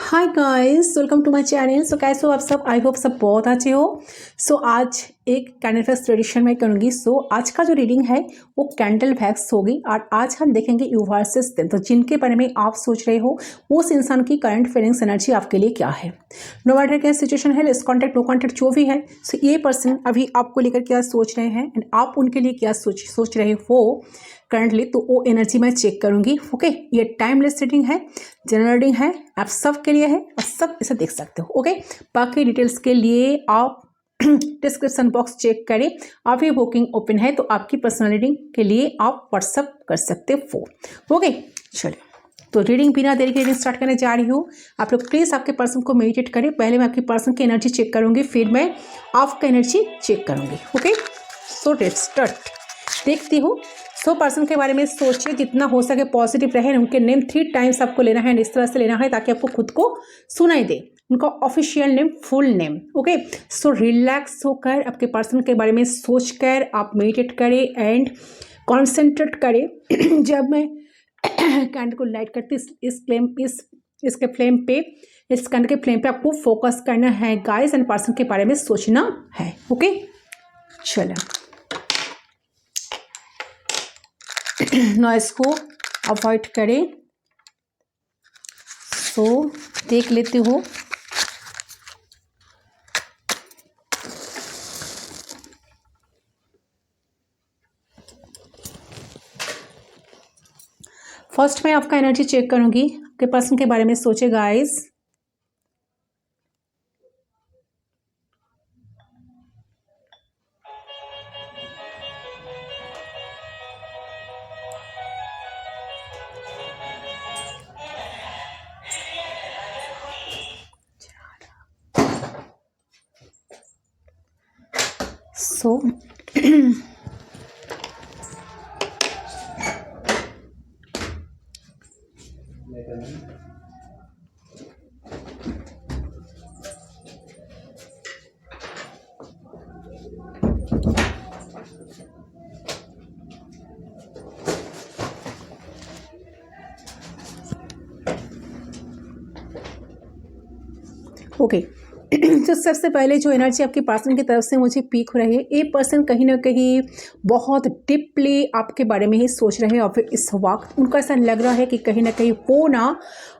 Hi guys, welcome to my channel. कैसे हो आप सब? आई होप सब बहुत अच्छे हो। आज एक कैंडल वैक्स ट्रेडिशन में करूँगी। आज का जो रीडिंग है वो कैंडल वैक्स होगी और आज हम देखेंगे यूनिवर्सेस। तो जिनके बारे में आप सोच रहे हो उस इंसान की करंट फीलिंग्स एनर्जी आपके लिए क्या है। नो मैटर क्या सिचुएशन है, लेट्स कॉन्टैक्ट नो कॉन्टैक्ट जो भी है। ये पर्सन अभी आपको लेकर क्या सोच रहे हैं एंड आप उनके लिए क्या सोच रहे हो करंटली, तो वो एनर्जी मैं चेक करूंगी। ओके, ये टाइमलेस रीडिंग है, जनरल रीडिंग है, आप सब के लिए है और सब इसे देख सकते हो। ओके, बाकी डिटेल्स के लिए आप डिस्क्रिप्शन बॉक्स चेक करें। आप ये बुकिंग ओपन है तो आपकी पर्सनल रीडिंग के लिए आप व्हाट्सअप कर सकते हो। ओके, चलिए तो रीडिंग बिना देरी के रीडिंग स्टार्ट करने जा रही हूँ। आप लोग प्लीज़ आपके पर्सन को मेडिटेट करें। पहले मैं आपकी पर्सन की एनर्जी चेक करूँगी, फिर मैं आपका एनर्जी चेक करूँगी। Okay, so let's start. देखती हूँ। पर्सन के बारे में सोचिए, जितना हो सके पॉजिटिव रहे। उनके नेम 3 टाइम्स आपको लेना है, इस तरह से लेना है ताकि आपको खुद को सुनाई दे उनका official name, full name. Okay, relax होकर आपके पर्सन के बारे में सोचकर आप मेडिटेट करें एंड कॉन्सेंट्रेट करें। जब मैं कैंडल को लाइट करती इसके फ्लेम पे, इस कैंडल के फ्लेम पे आपको फोकस करना है गाइस एंड पर्सन के बारे में सोचना है। ओके, चलो नॉइस को अवॉइड करें। देख लेती हूँ। फर्स्ट मैं आपका एनर्जी चेक करूंगी, आपके पर्सन के बारे में सोचे गाइस। ओके, तो सबसे पहले जो एनर्जी आपके पर्सन की तरफ से मुझे पीक हो रही है, ये पर्सन कहीं ना कहीं बहुत डीपली आपके बारे में ही सोच रहे हैं और फिर इस वक्त उनको ऐसा लग रहा है कि कहीं ना कहीं वो ना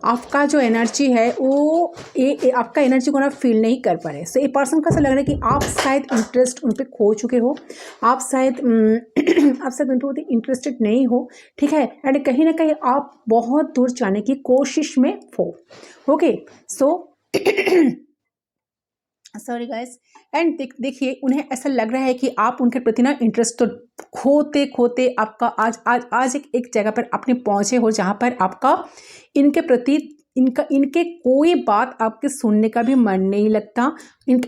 आपका जो एनर्जी है वो ये आपका एनर्जी को ना फील नहीं कर पा रहे। ये पर्सन का ऐसा लग रहा है कि आप शायद इंटरेस्ट उन पर खो चुके हो, आप शायद उन पर इंटरेस्टेड नहीं हो। ठीक है, एंड कहीं ना कहीं आप बहुत दूर जाने की कोशिश में हो। Okay, sorry guys. एंड देखिए, उन्हें ऐसा लग रहा है कि आप उनके प्रति ना इंटरेस्ट तो खोते खोते आपका आज एक जगह पर आपने पहुंचे हो जहां पर आपका इनके प्रति इनके कोई बात आपके सुनने का भी मन नहीं लगता।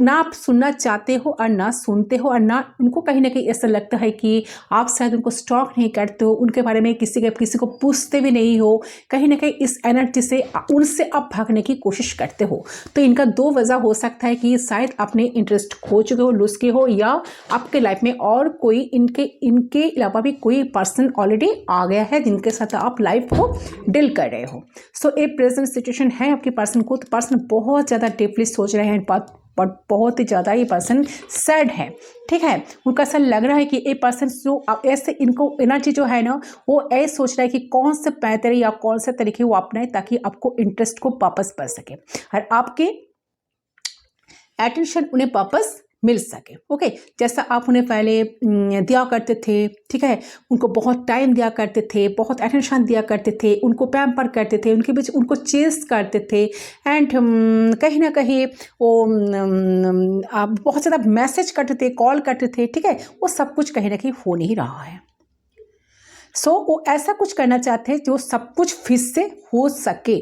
ना आप सुनना चाहते हो और ना सुनते हो, और ना उनको कहीं ना कहीं ऐसा लगता है कि आप शायद उनको स्टॉक नहीं करते हो, उनके बारे में किसी को पूछते भी नहीं हो। कहीं ना कहीं इस एनर्जी से उनसे आप भागने की कोशिश करते हो। तो इनका 2 वजह हो सकता है कि शायद आपने इंटरेस्ट खो चुके हो, लूज किए हो, या आपके लाइफ में और कोई इनके अलावा भी कोई पर्सन ऑलरेडी आ गया है जिनके साथ आप लाइफ को डील कर रहे हो। ए प्रेजेंट सिचुएशन है आपके पर्सन को, तो पर्सन बहुत ज़्यादा डीपली सोच रहे हैं, बट बहुत ही ज़्यादा ये पर्सन सैड है। ठीक है, उनका ऐसा लग रहा है कि ये पर्सन जो ऐसे इनको एनर्जी जो है ना वो ऐसे सोच रहा है कि कौन से पैतरे या कौन से तरीके वो अपनाए ताकि आपको इंटरेस्ट को वापस पड़ सके और आपके अटेंशन उन्हें वापस मिल सके। ओके, जैसा आप उन्हें पहले दिया करते थे। ठीक है, उनको बहुत टाइम दिया करते थे, बहुत अटेंशन दिया करते थे, उनको पैम्पर करते थे, उनके बीच उनको चेस करते थे एंड कहीं ना कहीं वो आप बहुत ज़्यादा मैसेज करते थे, कॉल करते थे। ठीक है, वो सब कुछ कहीं ना कहीं हो नहीं रहा है। वो ऐसा कुछ करना चाहते हैं जो सब कुछ फिर से हो सके।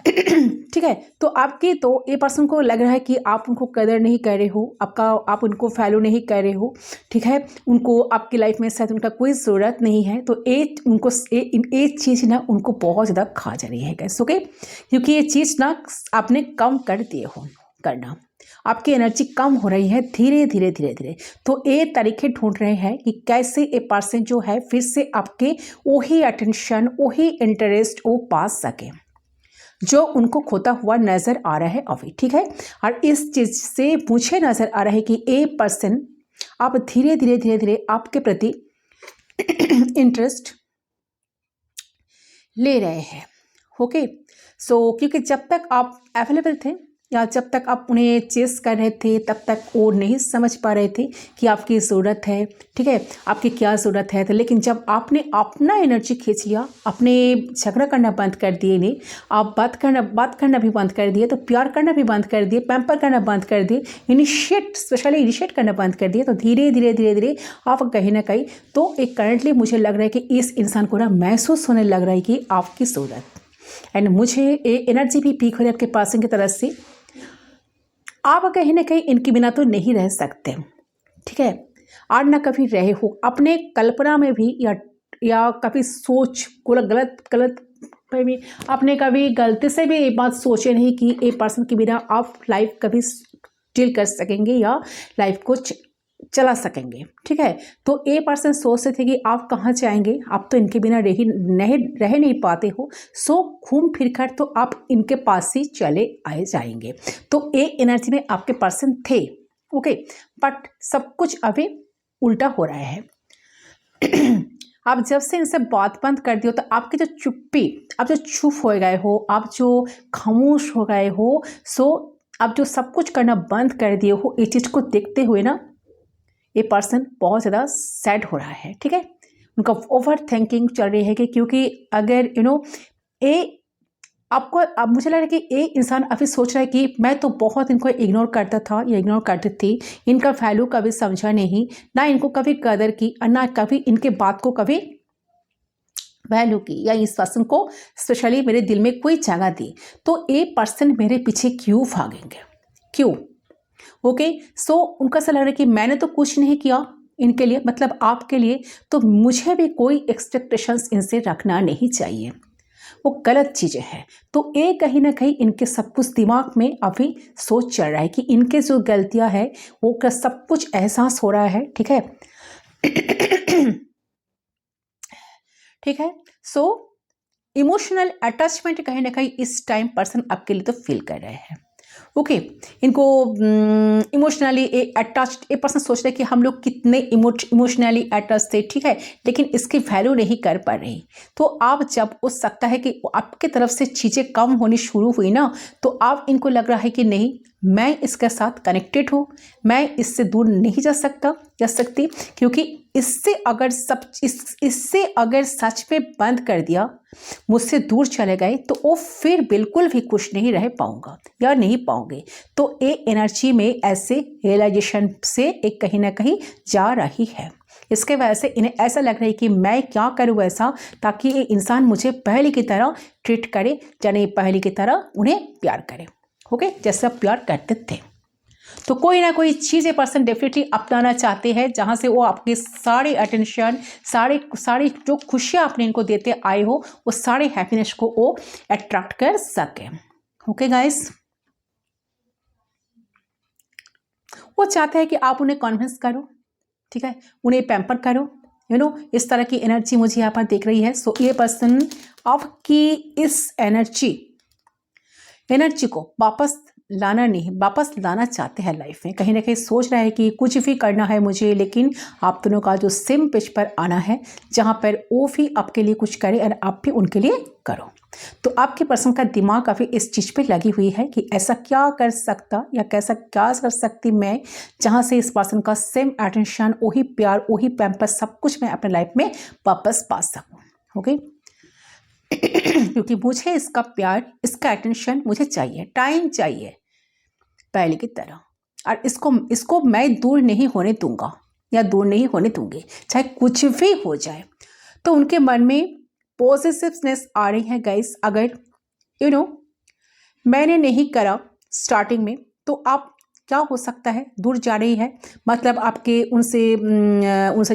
ठीक है, तो आपके तो ये पर्सन को लग रहा है कि आप उनको कदर नहीं कर रहे हो, आप उनको फॉलो नहीं कर रहे हो। ठीक है, उनको आपकी लाइफ में शायद उनका कोई ज़रूरत नहीं है। तो ये चीज़ ना उनको बहुत ज़्यादा खा जा रही है गाइस। ओके, क्योंकि ये चीज़ ना आपने कम कर दिए हो करना, आपकी एनर्जी कम हो रही है धीरे धीरे धीरे धीरे। तो ये तरीके ढूंढ रहे हैं कि कैसे ये पर्सन जो है फिर से आपके वही अटेंशन, वही इंटरेस्ट वो पा सके। जो उनको खोता हुआ नज़र आ रहा है अभी, ठीक है। और इस चीज़ से मुझे नज़र आ रहा है कि ए पर्सन आप धीरे धीरे धीरे धीरे आपके प्रति इंटरेस्ट ले रहे हैं। ओके, सो क्योंकि जब तक आप अवेलेबल थे या जब तक आप उन्हें चेस कर रहे थे तब तक वो नहीं समझ पा रहे थे कि आपकी ज़रूरत है, ठीक है, आपकी क्या ज़रूरत है। तो लेकिन जब आपने अपना एनर्जी खींच लिया, अपने झगड़ा करना बंद कर दिए, नहीं आप बात करना भी बंद कर दिए, तो प्यार करना भी बंद कर दिए, पैम्पर करना बंद कर दिए, स्पेशली इनिशिएट करना बंद कर दिए, तो धीरे धीरे धीरे धीरे आप कहीं ना कहीं तो एक करंटली मुझे लग रहा है कि इस इंसान को ना महसूस होने लग रहा है कि आपकी ज़रूरत। एंड मुझे एनर्जी भी पीक हो रही है आपके पासिंग की तरफ से। आप कहीं ना कहीं इनके बिना तो नहीं रह सकते, ठीक है। और ना कभी रहे हो अपने कल्पना में भी या कभी सोच को गलत पे भी आपने कभी गलती से भी ये बात सोचे नहीं कि एक पर्सन के बिना आप लाइफ कभी डील कर सकेंगे या लाइफ को चला सकेंगे, ठीक है। तो ए पर्सन सोचते थे कि आप कहाँ जाएंगे, आप तो इनके बिना रह नहीं पाते हो, सो घूम फिर कर तो आप इनके पास ही चले आए जाएंगे। तो ए एनर्जी में आपके पर्सन थे, ओके, बट सब कुछ अभी उल्टा हो रहा है। आप जब से इनसे बात बंद कर दियो तो आपकी जो चुप्पी, आप जो चुप हो गए हो, आप जो खामोश हो गए हो, सो आप जो सब कुछ करना बंद कर दिए हो, इस चीज़ को देखते हुए ना ये पर्सन बहुत ज़्यादा सैड हो रहा है, ठीक है। उनका ओवर थिंकिंग चल रही है कि क्योंकि अगर अब मुझे लग रहा है कि ये इंसान अभी सोच रहा है कि मैं तो बहुत इनको इग्नोर करता था या इग्नोर करती थी, इनका वैल्यू कभी समझा नहीं, ना इनको कभी कदर की और ना कभी इनके बात को कभी वैल्यू की या इस पर्सन को स्पेशली मेरे दिल में कोई जगह दी, तो ये पर्सन मेरे पीछे क्यों भागेंगे, क्यों? ओके, सो उनका ऐसा लग रहा है कि मैंने तो कुछ नहीं किया इनके लिए, मतलब आपके लिए, तो मुझे भी कोई एक्सपेक्टेशंस इनसे रखना नहीं चाहिए, वो गलत चीज़ें हैं। तो ये कहीं ना कहीं इनके सब कुछ दिमाग में अभी सोच चल रहा है कि इनके जो गलतियां है वो का सब कुछ एहसास हो रहा है, ठीक है। ठीक है, सो इमोशनल अटैचमेंट कहीं ना कहीं इस टाइम पर्सन आपके लिए तो फील कर रहे हैं, ओके। इनको इमोशनली अटैच्ड ये पर्सन सोच रहे कि हम लोग कितने इमोशनली अटैच थे, ठीक है, लेकिन इसकी वैल्यू नहीं कर पा रही। तो आप जब हो सकता है कि आपके तरफ से चीज़ें कम होनी शुरू हुई ना, तो आप इनको लग रहा है कि नहीं मैं इसके साथ कनेक्टेड हूँ, मैं इससे दूर नहीं जा सकती, क्योंकि इससे अगर सच में बंद कर दिया, मुझसे दूर चले गए, तो वो फिर बिल्कुल भी खुश नहीं रह पाऊंगा या नहीं पाओगे। तो ये एनर्जी में ऐसे रियलाइजेशन से एक कहीं ना कहीं जा रही है। इसके वजह से इन्हें ऐसा लग रहा है कि मैं क्या करूँ ऐसा ताकि ये इंसान मुझे पहले की तरह ट्रीट करे, यानी पहले की तरह उन्हें प्यार करे, ओके, जैसे आप प्यार करते थे। तो कोई ना कोई चीज़ ये पर्सन डेफिनेटली अपनाना चाहते हैं जहाँ से वो आपके सारे अटेंशन, सारी जो खुशियाँ आपने इनको देते आए हो, वो सारे हैप्पीनेस को वो अट्रैक्ट कर सके, ओके गाइस। वो चाहते हैं कि आप उन्हें कन्विंस करो, ठीक है, उन्हें पैम्पर करो, इस तरह की एनर्जी मुझे यहाँ पर दिख रही है। सो ये पर्सन आपकी इस एनर्जी को वापस लाना चाहते हैं लाइफ में। कहीं ना कहीं सोच रहा है कि कुछ भी करना है मुझे, लेकिन आप दोनों का जो सेम पेज पर आना है, जहाँ पर वो भी आपके लिए कुछ करे और आप भी उनके लिए करो। तो आपके पर्सन का दिमाग काफ़ी इस चीज़ पे लगी हुई है कि ऐसा क्या कर सकता या क्या कर सकती मैं, जहाँ से इस पर्सन का सेम अटेंशन, वही प्यार, वही पैम्पर, सब कुछ मैं अपने लाइफ में वापस पा सकूँ, ओके। क्योंकि मुझे इसका प्यार, इसका अटेंशन मुझे चाहिए, टाइम चाहिए पहले की तरह, और इसको मैं दूर नहीं होने दूंगा या दूर नहीं होने दूंगी, चाहे कुछ भी हो जाए। तो उनके मन में पॉजिटिवनेस आ रही है गाइस। अगर मैंने नहीं करा स्टार्टिंग में, तो आप क्या हो सकता है दूर जा रही है, मतलब आपके उनसे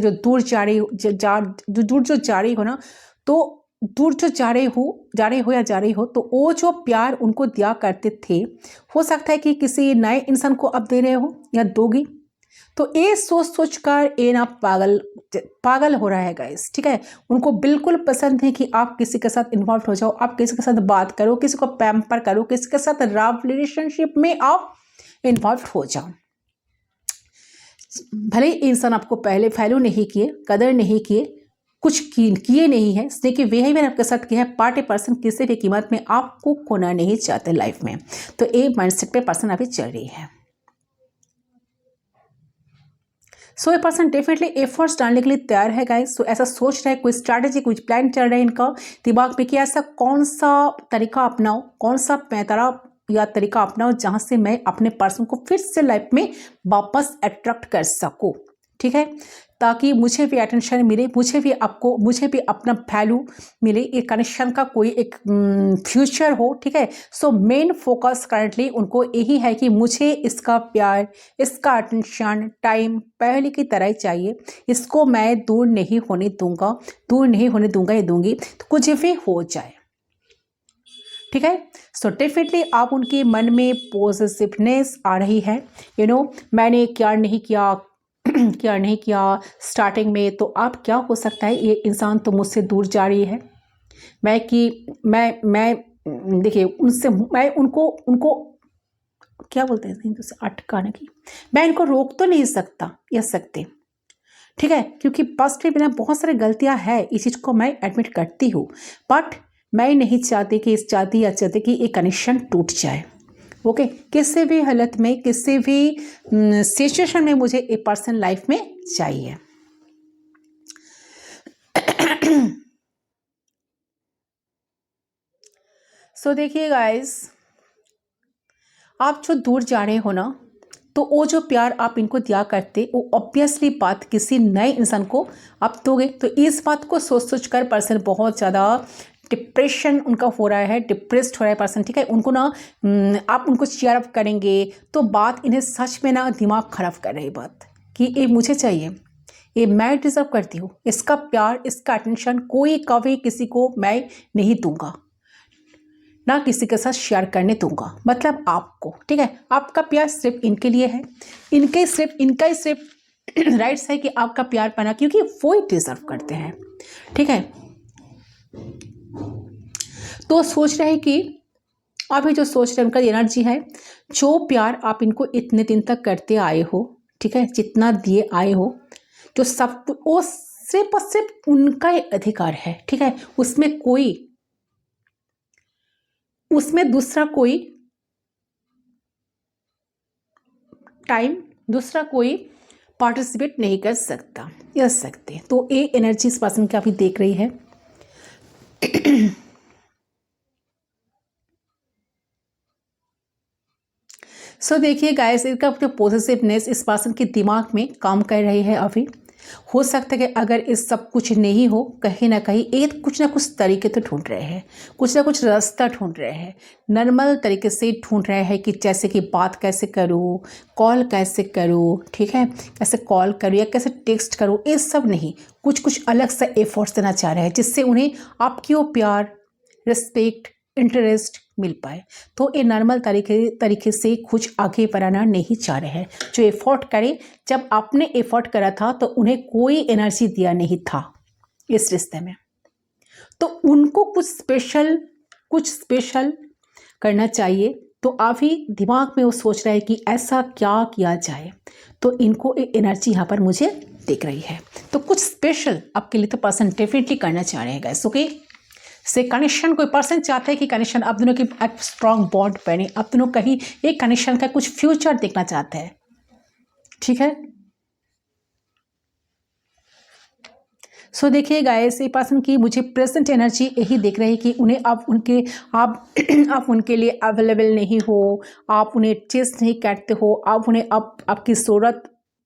जो दूर जा रही हो ना, तो दूर जो जा रहे हो तो वो जो प्यार उनको दिया करते थे, हो सकता है कि किसी नए इंसान को अब दे रहे हो या दोगी, तो ये सोच सोच कर ये ना पागल पागल हो रहा है गाइस, ठीक है। उनको बिल्कुल पसंद है कि आप किसी के साथ इन्वॉल्व हो जाओ, आप किसी के साथ बात करो, किसी को पैम्पर करो, किसी के साथ लव रिलेशनशिप में आप इन्वॉल्व हो जाओ। भले ही इंसान आपको पहले वैल्यू नहीं किए, कदर नहीं किए, कुछ किए नहीं है, देखिए बिहेवियर आपके साथ किया है, बट ए पर्सन किसी भी कीमत में आपको खोना नहीं चाहते लाइफ में। तो ये माइंडसेट पे पर्सन अभी चल रही है। सो ये पर्सन डेफिनेटली एफर्ट्स डालने के लिए तैयार है गाइस। सो ऐसा सोच रहा है, कोई स्ट्रैटेजी, कुछ प्लान चल रहा है इनका दिमाग में कि ऐसा कौन सा तरीका अपनाओ, कौन सा पैतरा या तरीका अपनाओ जहां से मैं अपने पर्सन को फिर से लाइफ में वापस अट्रैक्ट कर सकूं, ठीक है, ताकि मुझे भी अटेंशन मिले, मुझे भी अपना वैल्यू मिले, एक कनेक्शन का कोई एक फ्यूचर हो, ठीक है। सो मेन फोकस करंटली उनको यही है कि मुझे इसका प्यार, इसका अटेंशन, टाइम पहले की तरह ही चाहिए, इसको मैं दूर नहीं होने दूंगा, ये दूंगी तो कुछ भी हो जाए, ठीक है। सो डेफिनेटली आप उनके मन में पॉजिटिवनेस आ रही है, मैंने क्या नहीं किया स्टार्टिंग में, तो आप क्या हो सकता है, ये इंसान तो मुझसे दूर जा रही है, मैं देखिए उनसे, मैं उनको क्या बोलते हैं हिंदू से, अटकाने की, मैं इनको रोक तो नहीं सकते, ठीक है, क्योंकि पास्ट में बिना बहुत सारी गलतियां हैं, इस चीज़ को मैं एडमिट करती हूँ, बट मैं नहीं चाहती कि ये कनेक्शन टूट जाए, ओके। किसी भी हालत में, किसी भी सिचुएशन में मुझे एक पर्सन लाइफ में चाहिए। सो देखिए गाइस, आप जो दूर जा रहे हो ना, तो वो जो प्यार आप इनको दिया करते, वो ऑब्वियसली बात किसी नए इंसान को आप दोगे, तो इस बात को सोच कर पर्सन बहुत ज़्यादा डिप्रेशन उनका हो रहा है, डिप्रेस्ड हो रहा है पर्सन, ठीक है। उनको ना आप उनको चीयर अप करेंगे तो बात इन्हें सच में ना दिमाग खराब कर रही बात कि ये मुझे चाहिए, ये मैं डिजर्व करती हूँ, इसका प्यार, इसका अटेंशन कोई कभी किसी को मैं नहीं दूंगा, ना किसी के साथ शेयर करने दूंगा, मतलब आपको, ठीक है। आपका प्यार सिर्फ इनके लिए है, इनका ही सिर्फ राइट्स है कि आपका प्यार पाना, क्योंकि वो ही डिजर्व करते हैं, ठीक है। तो सोच रहे हैं कि अभी जो सोच रहे हैं उनका एनर्जी है, जो प्यार आप इनको इतने दिन तक करते आए हो, ठीक है, जितना दिए आए हो, जो सब वो सिर्फ और सिर्फ उनका ही अधिकार है, ठीक है। उसमें दूसरा कोई टाइम, दूसरा कोई पार्टिसिपेट नहीं कर सकते। तो ये एनर्जी इस पर्सन की अभी देख रही है। सो देखिए गाइस, इसका जो पॉजिटिवनेस इस पर्सन के दिमाग में काम कर रही है अभी। हो सकता है कि अगर इस सब कुछ नहीं हो, कहीं ना कहीं एक कुछ ना कुछ तरीके तो ढूंढ रहे हैं, कुछ ना कुछ रास्ता ढूंढ रहे हैं, नॉर्मल तरीके से ढूंढ रहे हैं कि जैसे कि बात कैसे करूँ, कॉल कैसे करूँ, ठीक है, कैसे कॉल करूँ या कैसे टेक्स्ट करूँ, ये सब नहीं, कुछ अलग सा एफर्ट्स देना चाह रहे हैं जिससे उन्हें आपकी वो प्यार, रिस्पेक्ट, इंटरेस्ट मिल पाए। तो ये नॉर्मल तरीके से कुछ आगे बढ़ाना नहीं चाह रहे हैं। जो एफर्ट करे, जब आपने एफर्ट करा था तो उन्हें कोई एनर्जी दिया नहीं था इस रिश्ते में, तो उनको कुछ स्पेशल करना चाहिए। तो अभी दिमाग में वो सोच रहा है कि ऐसा क्या किया जाए, तो इनको एक एनर्जी यहाँ पर मुझे दिख रही है, तो कुछ स्पेशल आपके लिए तो पर्सन डेफिनेटली करना चाह रहे हैं गाइस, ओके। से कनेक्शन, कोई पर्सन चाहता है कि कनेक्शन आप दोनों की एक स्ट्रॉन्ग बॉन्ड बने, आप दोनों कहीं एक कनेक्शन का कुछ फ्यूचर देखना चाहते हैं, ठीक है। सो देखिए गाइस, ये पर्सन की मुझे प्रेजेंट एनर्जी यही देख रही है कि उन्हें आप उनके लिए अवेलेबल नहीं हो, आप उन्हें चेस नहीं करते हो, आप उन्हें आपकी ज़रूरत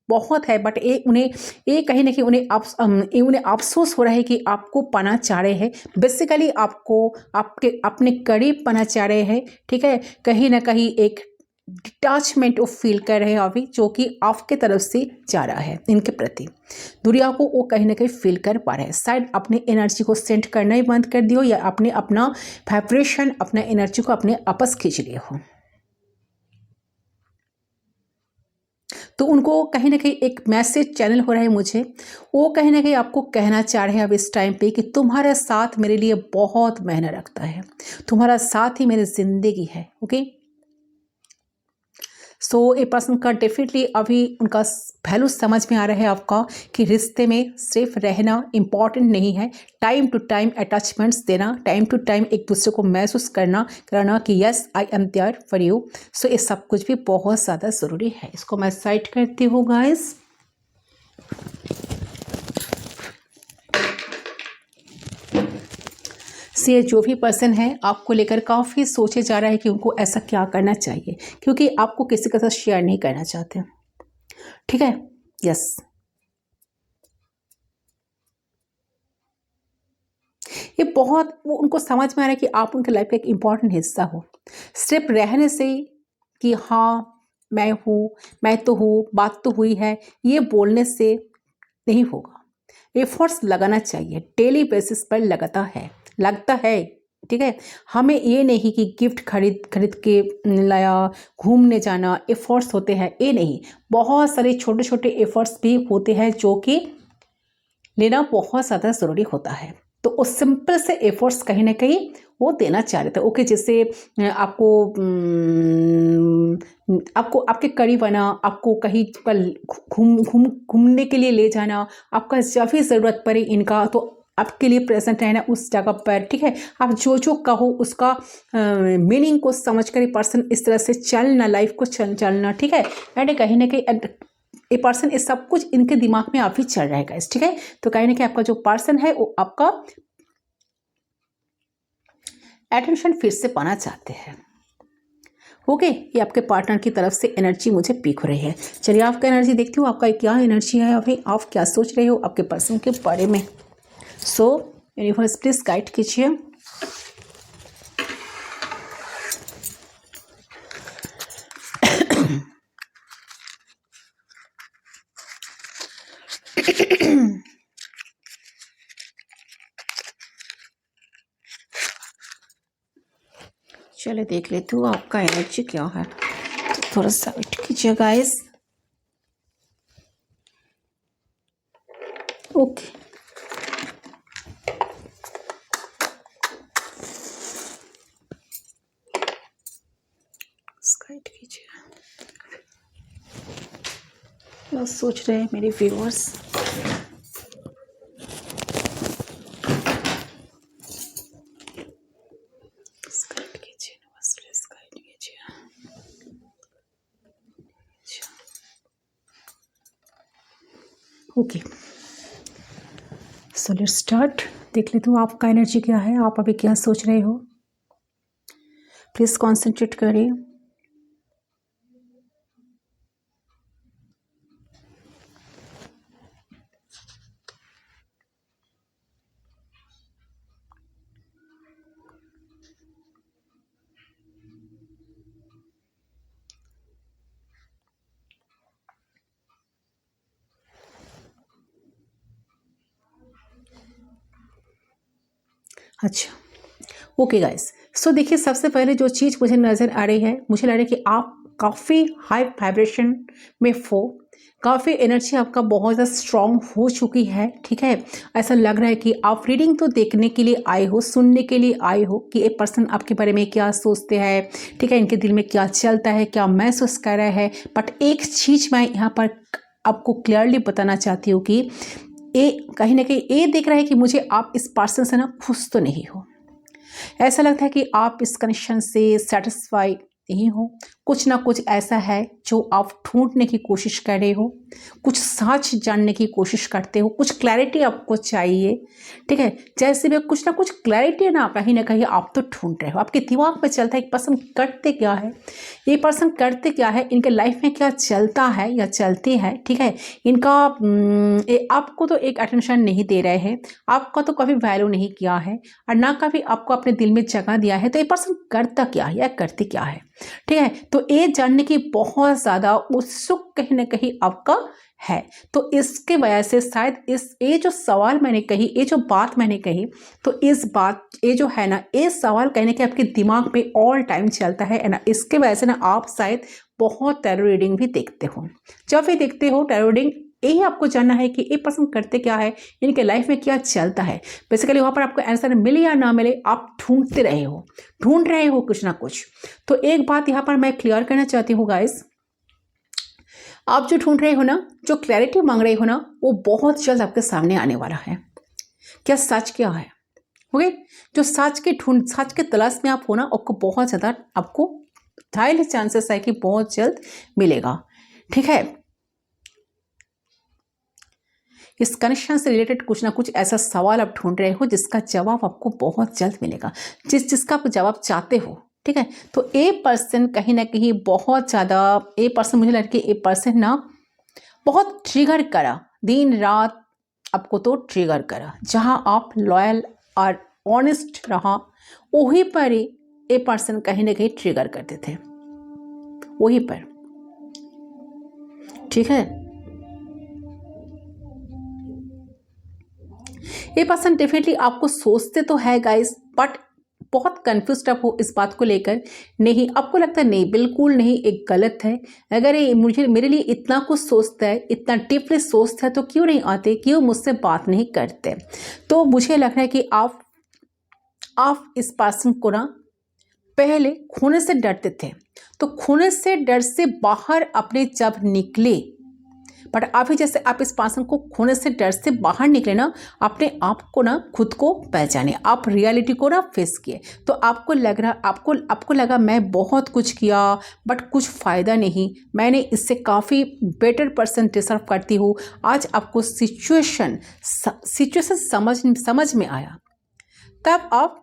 बहुत है, बट ये कहीं ना कहीं उन्हें अफसोस हो रहा है कि आपको पाना चाह रहे हैं, बेसिकली आपको अपने करीब पाना चाह रहे हैं, ठीक है। कहीं ना कहीं एक डिटैचमेंट वो फील कर रहे हैं अभी, जो कि आपके तरफ से जा रहा है इनके प्रति, दुनिया को वो कहीं ना कहीं फील कर पा रहे हैं। शायद अपनी एनर्जी को सेंड करना ही बंद कर दियो, या अपना वाइब्रेशन, अपना एनर्जी को अपने आपस खींच लिए हो। तो उनको कहीं ना कहीं एक मैसेज चैनल हो रहा है मुझे, वो कहीं ना कहीं आपको कहना चाह रहे हैं अब इस टाइम पे कि तुम्हारा साथ मेरे लिए बहुत मायने रखता है, तुम्हारा साथ ही मेरी ज़िंदगी है। ओके, सो ए पर्सन का डेफिनेटली अभी उनका वैल्यू समझ में आ रहा है आपका कि रिश्ते में सिर्फ रहना इम्पॉर्टेंट नहीं है, टाइम टू टाइम अटैचमेंट्स देना, टाइम टू टाइम एक दूसरे को महसूस कराना कि yes I am there for you. So ये सब कुछ भी बहुत ज़्यादा ज़रूरी है। इसको मैं साइड करती हूँ गाइस। से जो भी पर्सन है आपको लेकर काफ़ी सोचे जा रहा है कि उनको ऐसा क्या करना चाहिए, क्योंकि आपको किसी के साथ शेयर नहीं करना चाहते। ठीक है, यस, ये बहुत वो उनको समझ में आ रहा है कि आप उनके लाइफ का एक इम्पॉर्टेंट हिस्सा हो। सिर्फ रहने से कि हाँ मैं हूँ, मैं तो हूँ, बात तो हुई है, ये बोलने से नहीं होगा। एफर्ट्स लगाना चाहिए, डेली बेसिस पर लगता है। ठीक है, हमें ये नहीं कि गिफ्ट खरीद खरीद के लाया, घूमने जाना एफर्ट्स होते हैं, ये नहीं। बहुत सारे छोटे छोटे एफर्ट्स भी होते हैं जो कि लेना बहुत ज़्यादा ज़रूरी होता है। तो उस सिंपल से एफर्ट्स कहीं ना कहीं वो देना चाह रहे थे। ओके, जैसे आपको आपके करीब आना, आपको कहीं घूमने के लिए ले जाना, आपका जब भी ज़रूरत पड़े इनका तो आपके लिए प्रेजेंट रहना उस जगह पर। ठीक है, आप जो जो कहो उसका मीनिंग को समझ कर पर्सन इस तरह से चलना, लाइफ को चलना। ठीक है, एंड कहीं ना कहीं ये पर्सन ये सब कुछ इनके दिमाग में अभी चल रहा है गाइस। ठीक है, तो कहीं ना कहीं आपका जो पर्सन है वो आपका अटेंशन फिर से पाना चाहते हैं। ओके, ये आपके पार्टनर की तरफ से एनर्जी मुझे पीक हो रही है। चलिए आपका एनर्जी देखती हूँ, आपका क्या एनर्जी है अभी, आप क्या सोच रहे हो आपके पर्सन के बारे में। सो यूनिवर्स प्लीज गाइड कीजिए। चले देख लेती हूँ आपका एनर्जी क्या है, तो थोड़ा सा वेट कीजिए गाइस। ओके, गाइड कीजिए क्या सोच रहे हैं मेरे viewers. Okay, so let's start. देख लेती हूँ आपका एनर्जी क्या है, आप अभी क्या सोच रहे हो। प्लीज कॉन्सेंट्रेट करिए। अच्छा, ओके गाइस, सो देखिए सबसे पहले जो चीज़ मुझे नज़र आ रही है, मुझे लग रहा है कि आप काफ़ी हाई वाइब्रेशन में हो, काफ़ी एनर्जी आपका बहुत ज़्यादा स्ट्रांग हो चुकी है। ठीक है, ऐसा लग रहा है कि आप रीडिंग तो देखने के लिए आए हो, सुनने के लिए आए हो कि एक पर्सन आपके बारे में क्या सोचते हैं। ठीक है, इनके दिल में क्या चलता है, क्या महसूस कर रहा है। बट एक चीज़ मैं यहाँ पर आपको क्लियरली बताना चाहती हूँ कि ये कहीं ना कहीं ये दिख रहा है कि मुझे आप इस पर्सन से ना खुश तो नहीं हो। ऐसा लगता है कि आप इस कनेक्शन से सेटिस्फाई नहीं हो, कुछ ना कुछ ऐसा है जो आप ढूंढने की कोशिश कर रहे हो, कुछ सच जानने की कोशिश करते हो, कुछ क्लैरिटी आपको चाहिए। ठीक है, जैसे भी कुछ ना कुछ क्लैरिटी ना कहीं आप तो ढूंढ रहे हो। आपके दिमाग में चलता है कि पर्सन करते क्या है, ये पर्सन करते क्या है, इनके लाइफ में क्या चलता है या चलती है। ठीक है, इनका आपको तो एक अटेंशन नहीं दे रहे हैं, आपका तो कभी वैल्यू नहीं किया है और ना कभी आपको अपने दिल में जगह दिया है। तो ये पर्सन करता क्या है या करती क्या है। ठीक है, तो तो ये जानने की बहुत ज़्यादा उत्सुक कहीं ना कहीं आपका है। तो इसके वजह से शायद ये जो सवाल मैंने कही, ये जो बात मैंने कही, तो इस बात ये जो है ना, ये सवाल कहने के आपके दिमाग में ऑल टाइम चलता है ना। इसके वजह से ना आप शायद बहुत टैरो रीडिंग भी देखते हो। जब भी देखते हो टैरो रीडिंग, यही आपको जानना है कि ये पर्सन करते क्या है, इनके लाइफ में क्या चलता है। बेसिकली वहाँ पर आपको आंसर मिले या ना मिले, आप ढूंढ रहे हो कुछ ना कुछ। तो एक बात यहाँ पर मैं क्लियर करना चाहती हूँ गाइस, आप जो ढूंढ रहे हो ना, जो क्लैरिटी मांग रहे हो ना, वो बहुत जल्द आपके सामने आने वाला है। क्या सच क्या है, ओके। जो सच के तलाश में आप हो ना, आपको बहुत ज़्यादा, आपको हाई चांसेस है कि बहुत जल्द मिलेगा, ठीक है। इस कनेक्शन से रिलेटेड कुछ ना कुछ ऐसा सवाल आप ढूंढ रहे हो जिसका जवाब आपको बहुत जल्द मिलेगा, जिसका आप जवाब चाहते हो, ठीक है। तो ए पर्सन कहीं ना कहीं बहुत ज़्यादा, ए पर्सन मुझे लगता है कि ए पर्सन ना बहुत ट्रिगर करा, दिन रात आपको तो ट्रिगर करा। जहाँ आप लॉयल और ऑनेस्ट रहा, वहीं पर ही ए पर्सन कहीं ना कहीं ट्रिगर करते थे, वहीं पर, ठीक है। ये पर्सन डेफिनेटली आपको सोचते तो है गाइस, बट बहुत कंफ्यूज आप हो इस बात को लेकर। नहीं, आपको लगता है नहीं, बिल्कुल नहीं, एक गलत है। अगर ये मेरे लिए इतना कुछ सोचता है, इतना डीपली सोचता है, तो क्यों नहीं आते, क्यों मुझसे बात नहीं करते। तो मुझे लग रहा है कि आप इस पर्सन को ना पहले खोने से डरते थे, तो खोने से डर से बाहर अपने जब निकले, बट अभी जैसे आप इस पर्सन को खोने से डर से बाहर निकले ना, अपने आप को ना, खुद को पहचाने, आप रियलिटी को ना फेस किए, तो आपको लगा मैं बहुत कुछ किया बट कुछ फ़ायदा नहीं, मैंने इससे काफ़ी बेटर पर्सन डिजर्व करती हूँ। आज आपको सिचुएशन समझ में आया, तब आप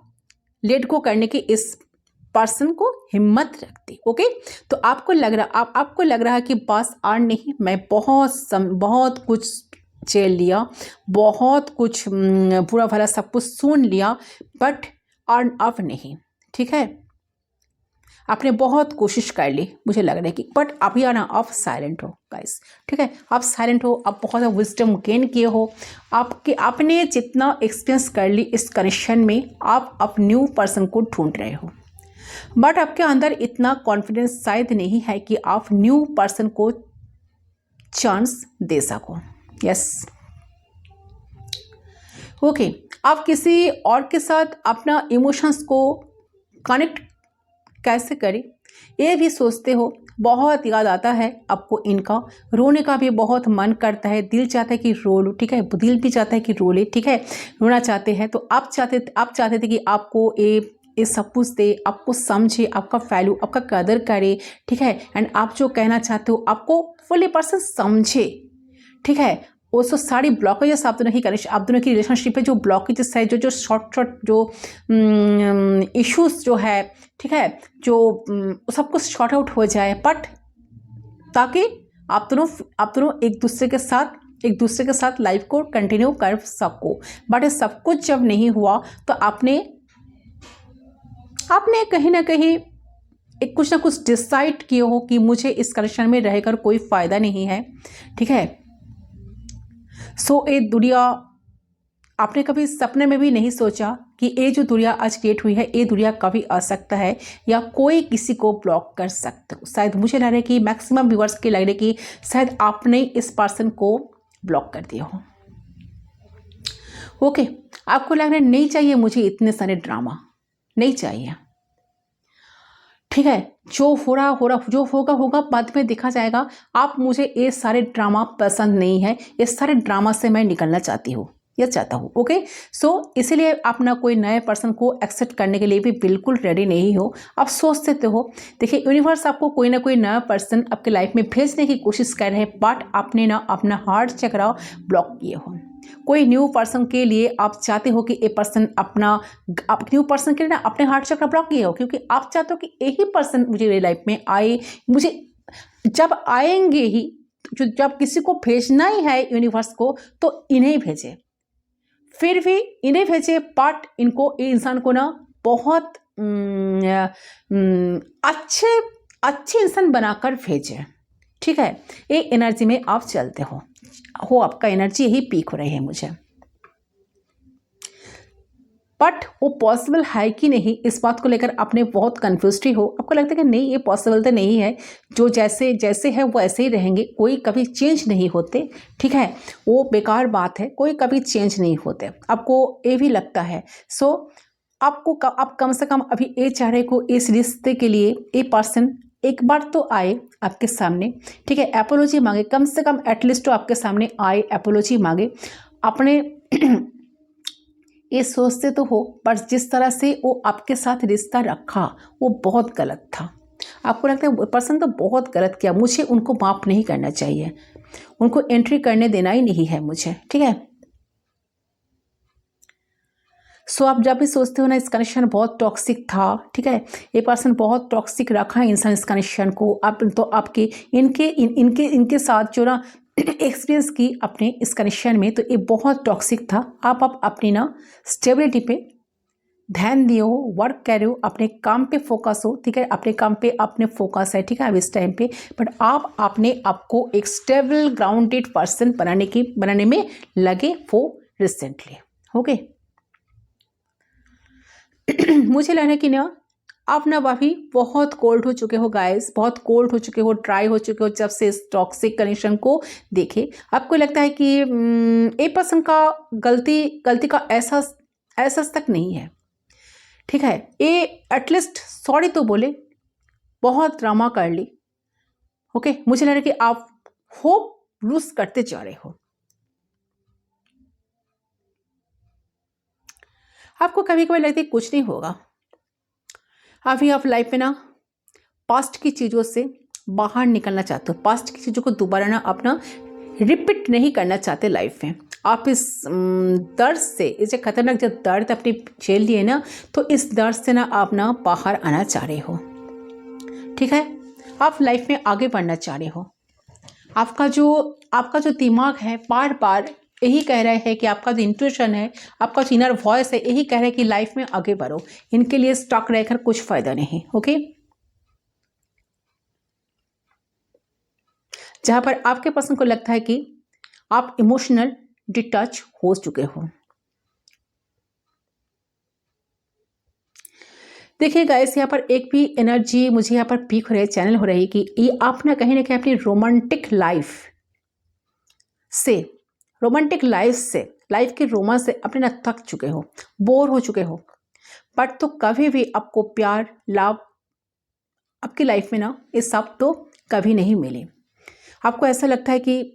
लेट गो करने की इस पर्सन को हिम्मत रखती, ओके। तो आपको लग रहा है कि बस आज नहीं, मैं बहुत कुछ झेल लिया, बहुत कुछ बुरा भला सब कुछ सुन लिया, बट अब नहीं, ठीक है। आपने बहुत कोशिश कर ली, मुझे लग रहा है कि, बट अभी आना आप साइलेंट हो गाइस, ठीक है। आप साइलेंट हो, आप बहुत ज़्यादा विजडम गेन किए हो, आपने जितना एक्सपीरियंस कर ली इस कनेक्शन में, आप न्यू पर्सन को ढूंढ रहे हो, बट आपके अंदर इतना कॉन्फिडेंस शायद नहीं है कि आप न्यू पर्सन को चांस दे सको। Yes, okay. आप किसी और के साथ अपना इमोशंस को कनेक्ट कैसे करें, ये भी सोचते हो। बहुत याद आता है आपको इनका, रोने का भी बहुत मन करता है, दिल चाहता है कि रो लो, ठीक है, दिल भी चाहता है कि रो ले, ठीक है, रोना चाहते हैं। तो आप चाहते थे कि आपको ये सब कुछ दे, आपको समझे, आपका वैल्यू, आपका कदर करे, ठीक है, एंड आप जो कहना चाहते हो आपको फुली पर्सन समझे, ठीक है। वो सब सारी ब्लॉकेजेस आप दोनों की रिलेशनशिप है, जो ब्लॉकेजेस है, जो शॉर्ट जो इश्यूज जो है, ठीक है, जो सब कुछ शॉर्ट आउट हो जाए, बट ताकि आप दोनों एक दूसरे के साथ लाइफ को कंटिन्यू कर सको। बट ये सब कुछ जब नहीं हुआ, तो आपने कहीं ना कहीं एक कुछ ना कुछ डिसाइड किए हो कि मुझे इस कनेक्शन में रहकर कोई फ़ायदा नहीं है, ठीक है। सो ये दुनिया, आपने कभी सपने में भी नहीं सोचा कि ये जो दुनिया आज क्रिएट हुई है, ये दुनिया कभी आ सकता है या कोई किसी को ब्लॉक कर सकता हो। शायद मुझे लग रहा है कि मैक्सिमम व्यूअर्स के लग रहा है कि शायद आपने इस पर्सन को ब्लॉक कर दिया हो, ओके। आपको लग रहा है नहीं चाहिए मुझे इतने सारे ड्रामा, नहीं चाहिए, ठीक है। जो हो रहा जो होगा बाद में देखा जाएगा। आप मुझे ये सारे ड्रामा पसंद नहीं है, ये सारे ड्रामा से मैं निकलना चाहती हूँ, ये चाहता हूँ, ओके। सो इसीलिए आप ना कोई नए पर्सन को एक्सेप्ट करने के लिए भी बिल्कुल रेडी नहीं हो। आप सोचते हो, देखिए यूनिवर्स आपको कोई ना कोई नया पर्सन आपके लाइफ में भेजने की कोशिश कर रहे हैं, बट आपने ना अपना हार्ट चक्रा ब्लॉक किए हो। कोई न्यू पर्सन के लिए आप चाहते हो कि ये पर्सन आप न्यू पर्सन के लिए ना अपने हार्ट चक्र ब्लॉक किए हो, क्योंकि आप चाहते हो कि यही पर्सन मुझे मेरी लाइफ में आए, मुझे जब आएंगे ही, जब किसी को भेजना ही है यूनिवर्स को, तो इन्हें भेजे, फिर भी इन्हें भेजे, बट इनको, ये इंसान को ना बहुत अच्छे इंसान बनाकर भेजें, ठीक है। ये एनर्जी में आप चलते हो आपका एनर्जी यही पीक हो रही है मुझे, बट वो पॉसिबल है कि नहीं इस बात को लेकर आपने बहुत कन्फ्यूज हो। आपको लगता है कि नहीं ये पॉसिबल तो नहीं है, जो जैसे जैसे है वो ऐसे ही रहेंगे, कोई कभी चेंज नहीं होते, ठीक है। वो बेकार बात है, कोई कभी चेंज नहीं होते, आपको ये भी लगता है। सो आप कम से कम अभी ये चाह रहे को इस रिश्ते के लिए ये पर्सन एक बार तो आए आपके सामने, ठीक है। एपोलॉजी मांगे, कम से कम एटलीस्ट तो आपके सामने आए, एपोलॉजी मांगे। अपने ये सोचते तो हो, पर जिस तरह से वो आपके साथ रिश्ता रखा वो बहुत गलत था। आपको लगता है पर्सन तो बहुत गलत किया, मुझे उनको माफ़ नहीं करना चाहिए, उनको एंट्री करने देना ही नहीं है मुझे, ठीक है। सो आप जब भी सोचते हो ना इस कनेक्शन बहुत टॉक्सिक था, ठीक है, ये पर्सन बहुत टॉक्सिक रखा है इंसान इस कनेक्शन को, आप तो आपके इनके साथ जो ना एक्सपीरियंस की अपने इस कनेक्शन में, तो ये बहुत टॉक्सिक था। आप अपनी ना स्टेबिलिटी पे ध्यान दिए हो, वर्क कर रहे हो, अपने काम पे फोकस हो, ठीक है, अपने काम पे अपने फोकस है, ठीक है, अब इस टाइम पे। बट आप अपने आपको एक स्टेबल ग्राउंडेड पर्सन बनाने में लगे वो रिसेंटली, ओके। मुझे लग रहा है कि ना आप ना अभी बहुत कोल्ड हो चुके हो गाइस, बहुत कोल्ड हो चुके हो, ड्राई हो चुके हो जब से इस टॉक्सिक कनेक्शन को देखे। आपको लगता है कि ए पर्सन का गलती का एहसास तक नहीं है, ठीक है। ये एटलीस्ट सॉरी तो बोले, बहुत ड्रामा कर ली, ओके। मुझे लग रहा है कि आप होप लूज करते जा रहे हो। आपको कभी कभी लगता है कुछ नहीं होगा, अभी आप लाइफ में ना पास्ट की चीज़ों से बाहर निकलना चाहते हो, पास्ट की चीज़ों को दोबारा ना अपना रिपीट नहीं करना चाहते लाइफ में। आप इस दर्द से, इस जो खतरनाक जो दर्द अपनी झेल लिए ना, तो इस दर्द से ना आप ना बाहर आना चाह रहे हो, ठीक है। आप लाइफ में आगे बढ़ना चाह रहे हो। आपका जो दिमाग है बार बार यही कह रहा है कि आपका जो इंट्यूशन है, आपका जो इनर वॉइस है, यही कह रहा है कि लाइफ में आगे बढ़ो, इनके लिए स्टक रहकर कुछ फायदा नहीं, ओके। जहां पर आपके पर्सन को लगता है कि आप इमोशनल डिटच हो चुके हो। देखिए गाइस, यहाँ पर एक भी एनर्जी मुझे यहाँ पर पीक हो रही है, चैनल हो रही है कि ये आप ना कहीं अपनी रोमांटिक लाइफ से लाइफ के रोमांस से अपने ना थक चुके हो, बोर हो चुके हो। बट तो कभी भी आपको प्यार लव आपकी लाइफ में ना ये सब तो कभी नहीं मिले। आपको ऐसा लगता है कि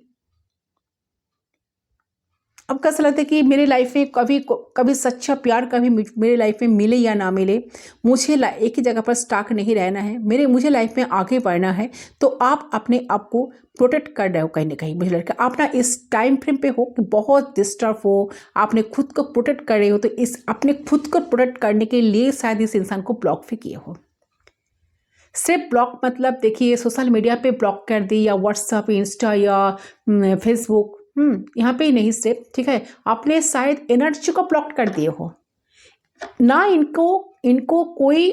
आपको ऐसा लगता है कि मेरे लाइफ में कभी सच्चा प्यार कभी मेरे लाइफ में मिले या ना मिले, मुझे एक ही जगह पर स्टक नहीं रहना है, मुझे लाइफ में आगे बढ़ना है। तो आप अपने आप को प्रोटेक्ट कर रहे हो कहीं ना कहीं, मुझे लगता है आप ना इस टाइम फ्रेम पे हो कि बहुत डिस्टर्ब हो, आपने खुद को प्रोटेक्ट कर रहे हो। तो इस अपने खुद को प्रोटेक्ट करने के लिए शायद इस इंसान को ब्लॉक भी किए हो। सिर्फ ब्लॉक मतलब देखिए सोशल मीडिया पे ब्लॉक कर दी, या व्हाट्सएप, इंस्टा या फेसबुक, यहाँ पे ही नहीं सिर्फ, ठीक है, आपने शायद एनर्जी को ब्लॉक कर दिए हो ना, इनको कोई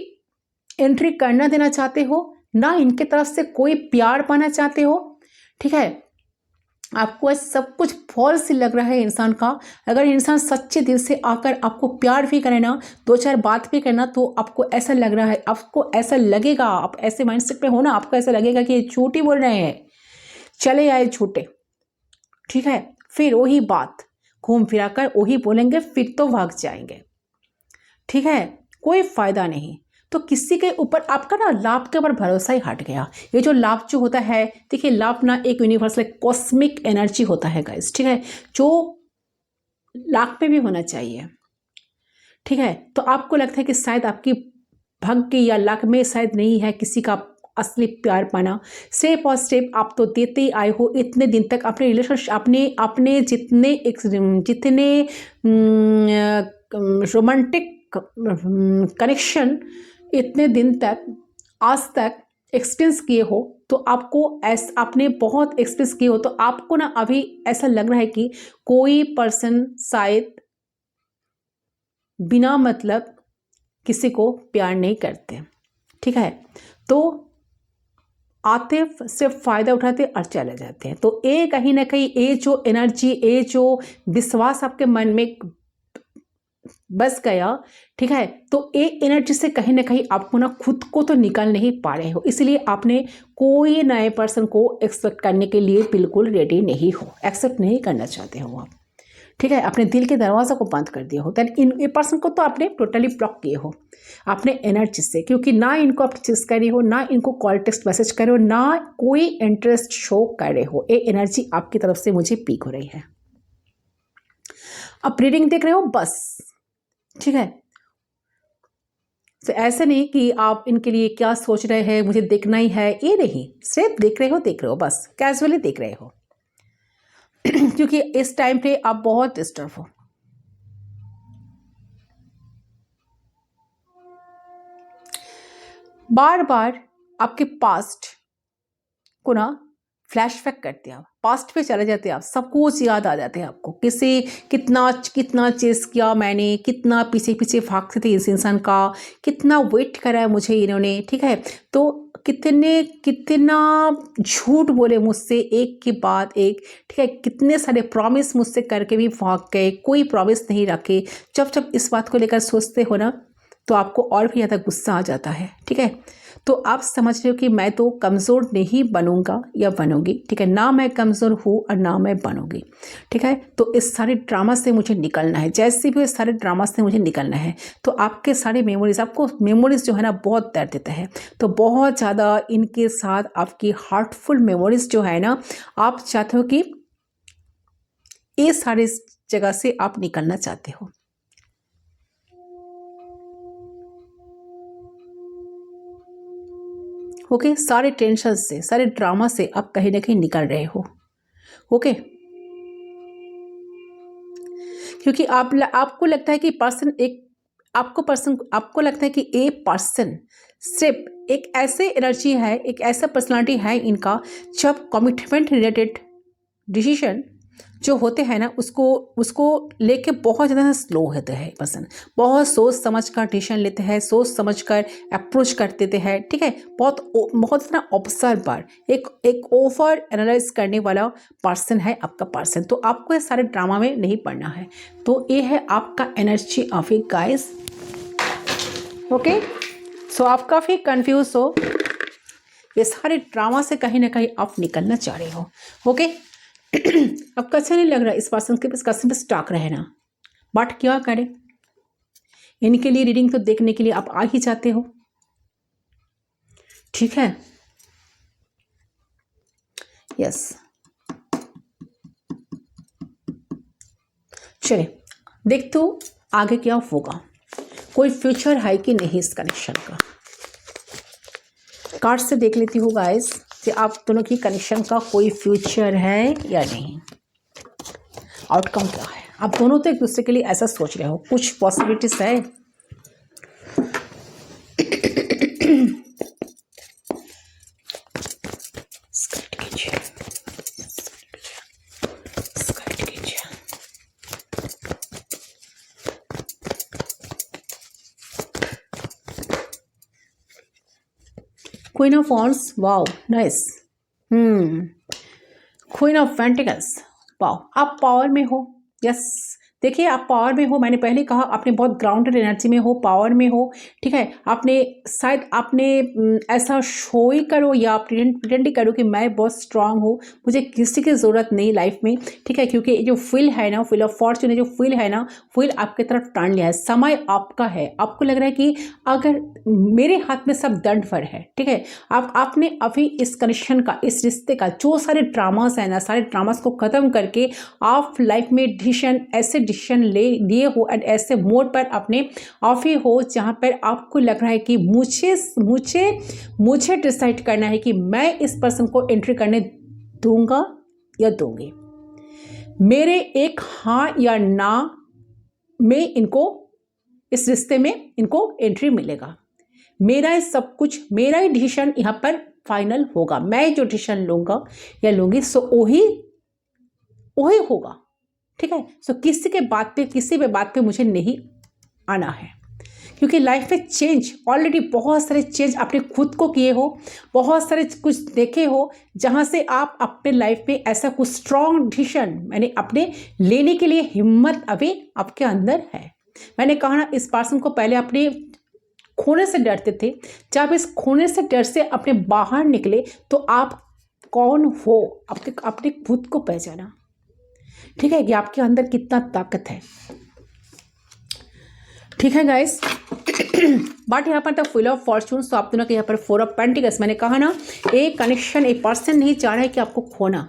एंट्री करना देना चाहते हो ना, इनके तरफ से कोई प्यार पाना चाहते हो, ठीक है। आपको सब कुछ फॉल्स लग रहा है इंसान का। अगर इंसान सच्चे दिल से आकर आपको प्यार भी करे ना, दो चार बात भी करना, तो आपको ऐसा लग रहा है, आपको ऐसा लगेगा, आप ऐसे माइंडसेट पे हो ना, आपको ऐसा लगेगा कि ये झूठी बोल रहे हैं, चले आए झूठे, ठीक है। फिर वही बात घूम फिरा कर वही बोलेंगे, फिर तो भाग जाएंगे, ठीक है, कोई फायदा नहीं। तो किसी के ऊपर आपका ना लाभ के ऊपर भरोसा ही हट गया। ये जो लाभ जो होता है, देखिए लाभ ना एक यूनिवर्सल कॉस्मिक एनर्जी होता है गाइस, ठीक है, जो लाख में भी होना चाहिए, ठीक है। तो आपको लगता है कि शायद आपकी भाग्य या लक में शायद नहीं है किसी का असली प्यार पाना। स्टेप और स्टेप आप तो देते ही आए हो इतने दिन तक, अपने रिलेशनशिप अपने जितने रोमांटिक कनेक्शन इतने दिन तक आज तक एक्सपीरियंस किए हो, तो आपने बहुत एक्सपीरियंस किए हो, तो आपको ना अभी ऐसा लग रहा है कि कोई पर्सन शायद बिना मतलब किसी को प्यार नहीं करते, ठीक है। तो आते सिर्फ फ़ायदा उठाते और चले जाते हैं। तो ये कहीं ना कहीं ये जो एनर्जी, ये जो विश्वास आपके मन में बस गया, ठीक है, तो ये एनर्जी से कहीं ना कहीं आपको ना खुद को तो निकाल नहीं पा रहे हो, इसलिए आपने कोई नए पर्सन को एक्सेप्ट करने के लिए बिल्कुल रेडी नहीं हो, एक्सेप्ट नहीं करना चाहते हो आप, ठीक है, अपने दिल के दरवाज़ा को बंद कर दिया हो। दैन इन पर्सन को तो आपने टोटली ब्लॉक किए हो अपने एनर्जी से, क्योंकि ना इनको आप चीज कर रही हो, ना इनको कॉल टेक्स्ट मैसेज कर रहे हो, ना कोई इंटरेस्ट शो कर रहे हो। ये एनर्जी आपकी तरफ से मुझे पीक हो रही है। अब रीडिंग देख रहे हो बस, ठीक है, तो ऐसे नहीं कि आप इनके लिए क्या सोच रहे हैं, मुझे देखना ही है, ये नहीं, सिर्फ देख रहे हो बस, कैजुअली देख रहे हो क्योंकि इस टाइम पे आप बहुत डिस्टर्ब हो। बार बार आपके पास्ट को ना फ्लैशबैक करते हैं, आप पास्ट पे चले जाते हैं, आप सब कुछ याद आ जाते हैं आपको, किसी कितना कितना चीज़ किया मैंने, कितना पीछे पीछे भागते थे इस इंसान का, कितना वेट करा है मुझे इन्होंने, ठीक है, तो कितना झूठ बोले मुझसे एक के बाद एक, ठीक है, कितने सारे प्रॉमिस मुझसे करके भी भाग गए, कोई प्रॉमिस नहीं रखे। जब इस बात को लेकर सोचते हो ना, तो आपको और भी ज़्यादा गुस्सा आ जाता है, ठीक है, तो आप समझ रहे हो कि मैं तो कमज़ोर नहीं बनूंगा या बनूंगी, ठीक है, ना मैं कमज़ोर हूँ और ना मैं बनूंगी, ठीक है, तो इस सारे ड्रामा से मुझे निकलना है, जैसे भी इस सारे ड्रामा से मुझे निकलना है। तो आपके सारे मेमोरीज, आपको मेमोरीज जो है ना बहुत दर्द देता है, तो बहुत ज़्यादा इनके साथ आपकी हार्टफुल मेमोरीज जो है ना, आप चाहते हो कि ये सारे जगह से आप निकलना चाहते हो। ओके, सारे टेंशन से, सारे ड्रामा से आप कहीं ना कहीं निकल रहे हो। ओके, क्योंकि आपको लगता है कि पर्सन एक आपको लगता है कि ये पर्सन सिर्फ एक ऐसे एनर्जी है, एक ऐसा पर्सनालिटी है इनका, जब कमिटमेंट रिलेटेड डिसीजन जो होते हैं ना, उसको लेके बहुत ज़्यादा स्लो होते हैं पर्सन, बहुत सोच समझ कर डिसीजन लेते हैं, सोच समझ कर अप्रोच कर देते हैं, ठीक है, बहुत ज़्यादा ऑब्जर्व पर एक ओवर एनालाइज करने वाला पर्सन है आपका पर्सन। तो आपको ये सारे ड्रामा में नहीं पड़ना है। तो ये है आपका energy of a guys. Okay, so आप काफ़ी कंफ्यूज हो, ये सारे ड्रामा से कहीं ना कहीं आप निकलना चाह रहे हो। ओके, आपको अच्छा नहीं लग रहा इस पर्सन के पास कसम से स्टॉक रहना, बट क्या करें, इनके लिए रीडिंग तो देखने के लिए आप आ ही जाते हो, ठीक है, यस। चलिए देखते हो आगे क्या होगा, कोई फ्यूचर है कि नहीं इस कनेक्शन का। कार्ड से देख लेती हूँ गाइस कि आप दोनों की कनेक्शन का कोई फ्यूचर है या नहीं, आउटकम क्या है। आप दोनों तो एक दूसरे के लिए ऐसा सोच रहे हो, कुछ पॉसिबिलिटीज है। Queen of wands, wow nice. Queen of pentacles, wow, आप पावर में हो, यस। देखिए आप पावर में हो, मैंने पहले कहा आपने बहुत ग्राउंडेड एनर्जी में हो, पावर में हो, ठीक है, आपने शायद आपने ऐसा शो ही करो या प्रिटेंड ही करो कि मैं बहुत स्ट्रांग हूँ, मुझे किसी की ज़रूरत नहीं लाइफ में, ठीक है, क्योंकि जो फील है ना, फील ऑफ फॉर्चून जो फील है ना, फील आपके तरफ टर्न लिया है, समय आपका है। आपको लग रहा है कि अगर मेरे हाथ में सब दंड भर है, ठीक है, आपने अभी इस कनेक्शन का, इस रिश्ते का जो सारे ड्रामास है ना, सारे ड्रामास को ख़त्म करके आप लाइफ में ऐसे डिसीजन लिए हो एंड ऐसे मोड पर अपने ऑफ ही हो जहाँ पर आपको लग रहा है कि मुझे डिसाइड करना है कि मैं इस पर्सन को एंट्री करने दूंगा या दूंगी। मेरे एक हाँ या ना में इनको, इस रिश्ते में इनको एंट्री मिलेगा। मेरा सब कुछ, मेरा ही डिसीजन यहाँ पर फाइनल होगा। मैं जो डिसीजन लूँगा या लूँगी सो वही होगा, ठीक है। सो किसी भी बात पे मुझे नहीं आना है। क्योंकि लाइफ में चेंज ऑलरेडी बहुत सारे चेंज आपने खुद को किए हो, बहुत सारे कुछ देखे हो जहाँ से आप अपने लाइफ में ऐसा कुछ स्ट्रॉन्ग डिसीजन मैंने अपने लेने के लिए हिम्मत अभी आपके अंदर है। मैंने कहा ना, इस पर्सन को पहले अपने खोने से डरते थे, जब इस खोने से डर से अपने बाहर निकले तो आप कौन हो, अपने खुद को पहचाना। ठीक है, कि आपके अंदर कितना ताकत है। ठीक है गाइस, बट यहाँ पर द फुल ऑफ फॉर्चून, तो आप दोनों के यहाँ पर 4 ऑफ पेंटिकल्स। मैंने कहा ना, एक कनेक्शन, एक पर्सन नहीं चाह रहा है कि आपको खोना।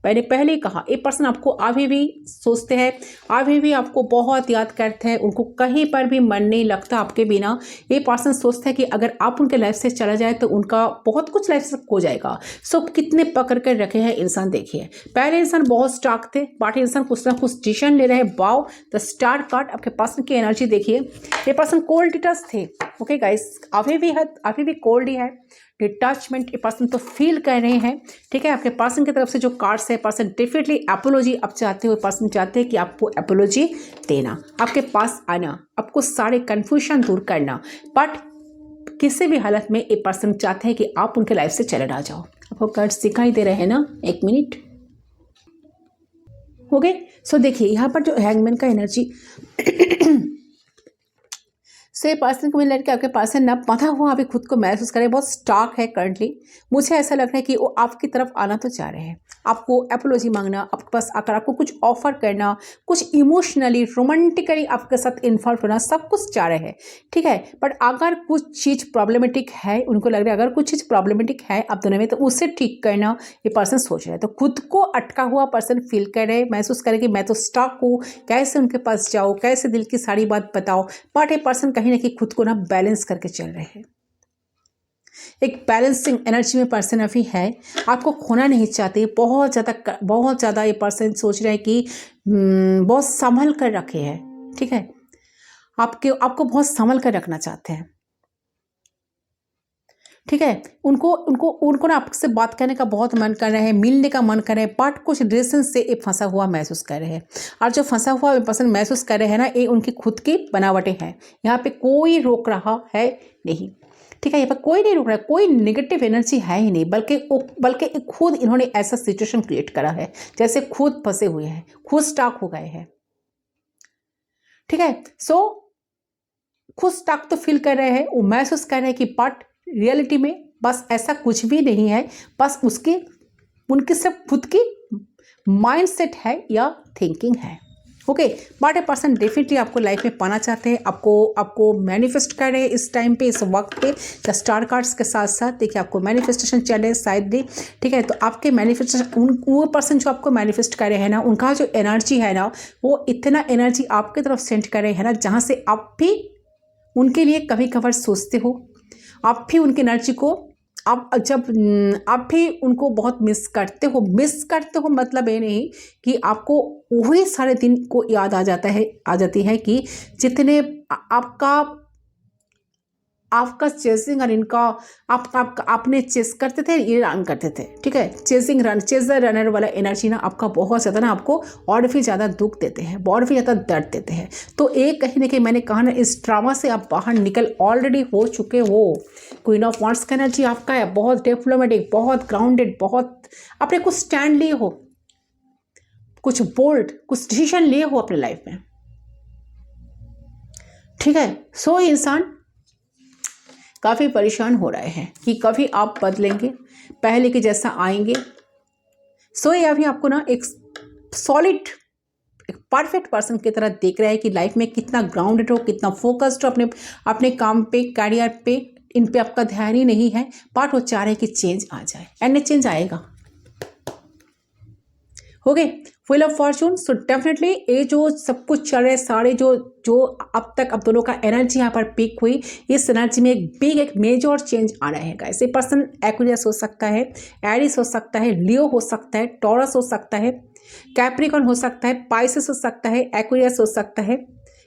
मैंने पहले ही कहा, एक पर्सन आपको अभी भी सोचते हैं, अभी भी आपको बहुत याद करते हैं, उनको कहीं पर भी मन नहीं लगता आपके बिना। ये पर्सन सोचता है कि अगर आप उनके लाइफ से चला जाए तो उनका बहुत कुछ लाइफ से खो जाएगा। सो कितने पकड़ कर रखे हैं इंसान, देखिए। पहले इंसान बहुत स्टार्क थे, बट इंसान कुछ ना कुछ डिसीजन ले रहे हैं। वाओ, द स्टार कार्ड, आपके पर्सन की एनर्जी देखिए। ये पर्सन कोल्ड डिटच थे, ओके गाइस, अभी भी कोल्ड ही है, डिटैचमेंट ये पर्सन तो फील कर रहे हैं। ठीक है, आपके पर्सन की तरफ से जो कार्ड्स है, पर्सन डेफिनेटली एपोलॉजी आप चाहते हो, पर्सन चाहते हैं कि आपको एपोलॉजी देना, आपके पास आना, आपको सारे कन्फ्यूजन दूर करना, बट किसी भी हालत में ये पर्सन चाहते हैं कि आप उनके लाइफ से चले ना जाओ। आपको कार्ड्स दिखाई दे रहे हैं ना, एक मिनट, ओके। सो देखिए यहाँ पर जो हैंगमैन का एनर्जी सो ये पर्सन को मिल रहा है कि आपके पर्सन ना बंधा हुआ अभी खुद को महसूस करे, बहुत स्टार्क है करंटली। मुझे ऐसा लग रहा है कि वो आपकी तरफ आना तो चाह रहे हैं, आपको एपोलॉजी मांगना, आपके पास आकर आपको कुछ ऑफर करना, कुछ इमोशनली रोमांटिकली आपके साथ इन्वॉल्व होना, सब कुछ चाह रहे हैं। ठीक है, बट अगर कुछ चीज़ प्रॉब्लमेटिक है, उनको लग रहा है अगर कुछ चीज़ प्रॉब्लमेटिक है आप दोनों में, तो उसे ठीक करना ये पर्सन सोच रहे हैं। तो खुद को अटका हुआ पर्सन फील कर रहे, महसूस करे कि मैं तो स्टक हूँ, कैसे उनके पास जाओ, कैसे दिल की सारी बात बताओ। बट ये पर्सन कहीं ना कहीं खुद को ना बैलेंस करके चल रहे हैं, एक बैलेंसिंग एनर्जी में पर्सन अभी है, आपको खोना नहीं चाहते। बहुत ज़्यादा ये पर्सन सोच रहे हैं कि बहुत संभल कर रखे हैं। ठीक है, आपको बहुत संभल कर रखना चाहते हैं। ठीक है, उनको ना आपसे बात करने का बहुत मन कर रहा है, मिलने का मन कर रहा है, बट कुछ रीजन से ये फंसा हुआ महसूस कर रहे हैं। और जो फंसा हुआ पर्सन महसूस कर रहे हैं ना, ये उनकी खुद की बनावटें हैं। यहाँ पे कोई रोक रहा है नहीं। ठीक है, यहाँ पर कोई नहीं रोक रहा है, कोई नेगेटिव एनर्जी है ही नहीं, बल्कि खुद इन्होंने ऐसा सिचुएशन क्रिएट करा है जैसे खुद फंसे हुए हैं, खुद स्टक हो गए हैं। ठीक है, सो खुद स्टक तो फील कर रहे हैं, वो महसूस कर रहे हैं कि बट रियलिटी में बस ऐसा कुछ भी नहीं है, बस उनकी सिर्फ खुद की माइंडसेट है या थिंकिंग है। Okay, but a person definitely आपको लाइफ में पाना चाहते हैं, आपको मैनिफेस्ट कर रहे हैं इस टाइम पे, इस वक्त पे। द स्टार कार्ड्स के साथ साथ देखिए आपको मैनिफेस्टेशन चल रहे हैं शायद भी। ठीक है, तो आपके मैनिफेस्टेशन, वो पर्सन जो आपको मैनिफेस्ट कर रहे हैं ना, उनका जो एनर्जी है ना, वो इतना एनर्जी आपकी तरफ सेंड कर रहे हैं ना, जहाँ से आप भी उनके लिए कभी कभार सोचते हो, आप भी उनकी एनर्जी को आप भी उनको बहुत मिस करते हो। मतलब ये नहीं कि आपको वही सारे दिन को याद आ जाती है कि जितने आपका चेजिंग और इनका आपने चेस करते थे, ये रन करते थे। ठीक है, चेजर रनर वाला एनर्जी ना आपका बहुत ज़्यादा ना आपको और भी ज़्यादा दुख देते हैं, और भी ज़्यादा दर्द देते हैं। तो एक कहीं ना कहीं मैंने कहा ना, इस ड्रामा से आप बाहर निकल ऑलरेडी हो चुके हो। क्वीन ऑफ वांड्स का एनर्जी आपका है, बहुत डिप्लोमेटिक, बहुत ग्राउंडेड, बहुत अपने कुछ स्टैंड लिए हो, कुछ बोल्ड, कुछ डिसीजन लिए हो अपने लाइफ में। ठीक है, सो इंसान काफ़ी परेशान हो रहे हैं कि कभी आप बदलेंगे, पहले के जैसा आएंगे। सो ये अभी आपको ना एक सॉलिड, एक परफेक्ट पर्सन की तरह देख रहा है कि लाइफ में कितना ग्राउंडेड हो, कितना फोकस्ड हो अपने काम पे, करियर पे। इन पे आपका ध्यान ही नहीं है, बट वो चाह रहे हैं कि चेंज आ जाए, एंड चेंज आएगा। Okay, wheel of Fortune. So definitely ये जो सब कुछ चल रहे हैं, सारे जो अब तक आप दोनों का एनर्जी यहाँ पर पीक हुई, इस एनर्जी में एक मेजर चेंज आ रहा है गाइस। ये पर्सन एक्वेरियस हो सकता है, एरिस हो सकता है, लियो हो सकता है, टॉरस हो सकता है, कैप्रिकॉर्न हो सकता है, पाइसेस हो सकता है, एक्वेरियस हो सकता है,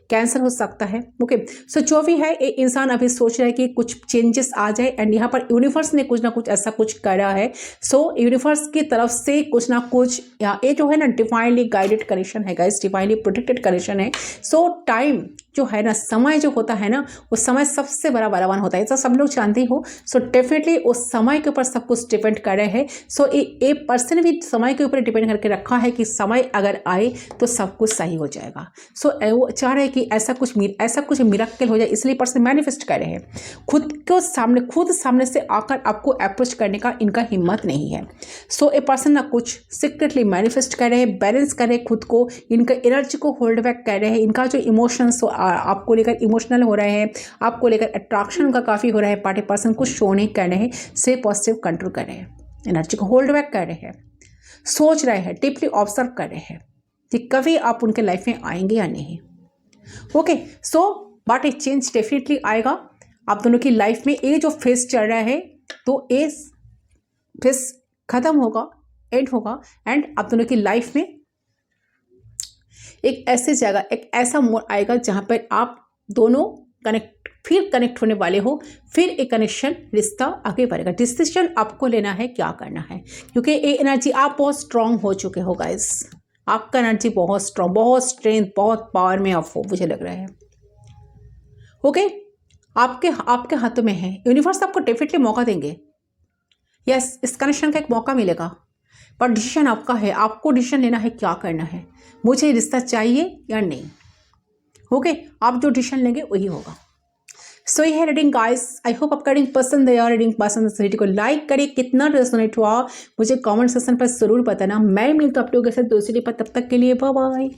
कैंसर हो सकता है। ओके, सो जो भी है, ये इंसान अभी सोच रहा है कि कुछ चेंजेस आ जाए, एंड यहाँ पर यूनिवर्स ने कुछ ना कुछ ऐसा कुछ करा है। सो यूनिवर्स की तरफ से कुछ ना कुछ, ये जो है ना डिवाइनली गाइडेड कनेक्शन है गाइस, डिवाइनली प्रोटेक्टेड कनेक्शन है। सो टाइम जो है ना, समय जो होता है ना, वो समय सबसे बड़ा बलवान होता है, तो सब लोग जानते हो। सो डेफिनेटली उस समय के ऊपर सब कुछ डिपेंड कर रहे हैं। सो ए पर्सन भी समय के ऊपर डिपेंड करके रखा है कि समय अगर आए तो सब कुछ सही हो जाएगा। सो वो चाह रहे हैं कि ऐसा कुछ मिरेकल हो जाए, इसलिए पर्सन मैनिफेस्ट कर रहे हैं। खुद सामने से आकर आपको अप्रोच करने का इनका हिम्मत नहीं है। सो ए पर्सन ना कुछ सीक्रेटली मैनिफेस्ट कर रहे हैं, बैलेंस कर रहे हैं खुद को, इनका एनर्जी को होल्ड बैक कर रहे हैं। इनका जो इमोशंस आपको लेकर इमोशनल हो रहे हैं, आपको लेकर अट्रैक्शन का काफ़ी हो रहा है, पार्टी पर्सन कुछ शो नहीं कर रहे हैं, से पॉजिटिव कंट्रोल कर रहे हैं, एनर्जी को होल्ड बैक कर रहे हैं, सोच रहे हैं, डीपली ऑब्जर्व कर रहे हैं कि कभी आप उनके लाइफ में आएंगे या नहीं। Okay, so but A change definitely आएगा आप दोनों की लाइफ में। ये जो फेज चल रहा है तो ये फेज खत्म होगा, एंड होगा, एंड आप दोनों की लाइफ में एक ऐसी जगह, एक ऐसा मोड़ आएगा जहाँ पर आप दोनों कनेक्ट होने वाले हो। फिर एक कनेक्शन, रिश्ता आगे बढ़ेगा। डिसीजन आपको लेना है क्या करना है, क्योंकि ये एनर्जी आप बहुत स्ट्रांग हो चुके हो गाइस। आपका एनर्जी बहुत स्ट्रांग, बहुत स्ट्रेंथ, बहुत पावर में आप हो, मुझे लग रहा है। ओके, आपके हाथों में है। यूनिवर्स आपको डेफिनेटली मौका देंगे। यस, इस कनेक्शन का एक मौका मिलेगा, पर डिसीजन आपका है। आपको डिसीजन लेना है क्या करना है, मुझे रिश्ता चाहिए या नहीं। ओके, आप जो डिसीजन लेंगे वही होगा। सो ये है रीडिंग गाइस। आई होप आपका रीडिंग पसंद है। रीडिंग पसंद है वीडियो को लाइक करिए, कितना रेजोनेट हुआ मुझे कमेंट सेक्शन पर जरूर बताना। मैं मिलता हूं आप लोगों के साथ दूसरी पर, तब तक के लिए बाय बाय।